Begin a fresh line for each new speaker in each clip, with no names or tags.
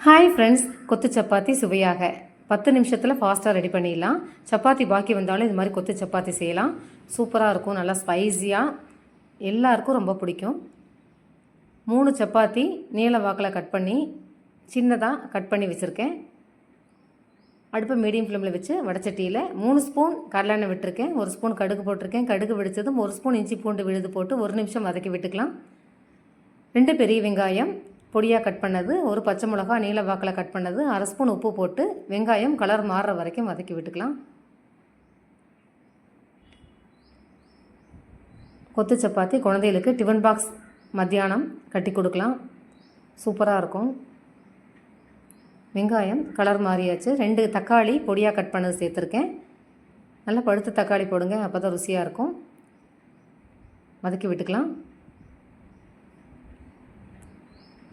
Hi friends, கொத்து சப்பாத்தி சுவையாக 10 நிமிஷத்தில் ஃபாஸ்ட்டாக ரெடி பண்ணிடலாம். சப்பாத்தி பாக்கி வந்தாலும் இது மாதிரி கொத்து சப்பாத்தி செய்யலாம். சூப்பராக இருக்கும், நல்லா ஸ்பைஸியாக, எல்லாருக்கும் ரொம்ப பிடிக்கும். 3 சப்பாத்தி நீல வாக்கில் கட் பண்ணி சின்னதாக கட் பண்ணி வச்சுருக்கேன். அடுப்பை மீடியம் ஃப்ளேமில் வச்சு வடச்சட்டியில் 3 ஸ்பூன் கடலெண்ணெய் விட்டுருக்கேன். 1 ஸ்பூன் கடுகு போட்டிருக்கேன். கடுகு வெடித்ததும் 1 ஸ்பூன் இஞ்சி பூண்டு விழுது போட்டு 1 நிமிஷம் வதக்கி விட்டுக்கலாம். 2 பெரிய வெங்காயம் பொடியாக கட் பண்ணது, 1 பச்சை மிளகா நீல வாக்கில் கட் பண்ணது, 1/2 ஸ்பூன் உப்பு போட்டு வெங்காயம் கலர் மாறுற வரைக்கும் வதக்கி விட்டுக்கலாம். கொத்து சப்பாத்தி குழந்தைகளுக்கு டிஃபன் பாக்ஸ் மத்தியானம் கட்டி கொடுக்கலாம், சூப்பராக இருக்கும். வெங்காயம் கலர் மாறியாச்சு. 2 தக்காளி பொடியாக கட் பண்ணது சேர்த்துருக்கேன். நல்லா பழுத்த தக்காளி போடுங்க, அப்போ தான் ருசியாக இருக்கும். வதக்கி விட்டுக்கலாம்.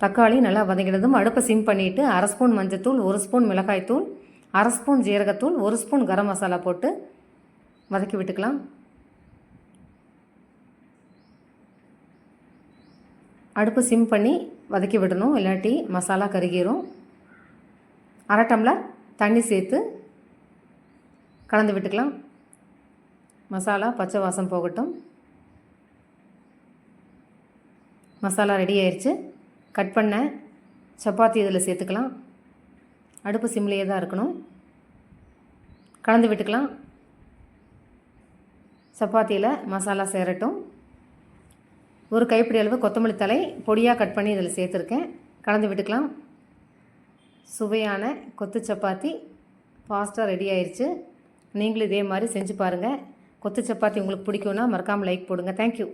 தக்காளி நல்லா வதங்கினதும் அடுப்பை சிம் பண்ணிவிட்டு 1/2 ஸ்பூன் மஞ்சத்தூள், 1 ஸ்பூன் மிளகாய்த்தூள், 1/2 ஸ்பூன் ஜீரகத்தூள், 1 ஸ்பூன் கரம் மசாலா போட்டு வதக்கி விட்டுக்கலாம். அடுப்பு சிம் பண்ணி வதக்கி விடணும், இல்லாட்டி மசாலா கருகிரும். 1/2 டம்ளர் தண்ணி சேர்த்து கலந்து விட்டுக்கலாம். மசாலா பச்சை வாசம் போகட்டும். மசாலா ரெடி ஆயிடுச்சு. கட் பண்ண சப்பாத்தி இதில் சேர்த்துக்கலாம். அடுப்பு சிம்லேயே தான் இருக்கணும். கலந்து விட்டுக்கலாம். சப்பாத்தியில் மசாலா சேரட்டும். 1 கைப்பிடி அளவு கொத்தமல்லி தழை பொடியாக கட் பண்ணி இதில் சேர்த்துருக்கேன். கலந்து விட்டுக்கலாம். சுவையான கொத்து சப்பாத்தி ஃபாஸ்ட்டாக ரெடி ஆயிடுச்சு. நீங்களும் இதே மாதிரி செஞ்சு பாருங்கள். கொத்து சப்பாத்தி உங்களுக்கு பிடிக்கும்னா மறக்காமல் லைக் போடுங்க. தேங்க்யூ.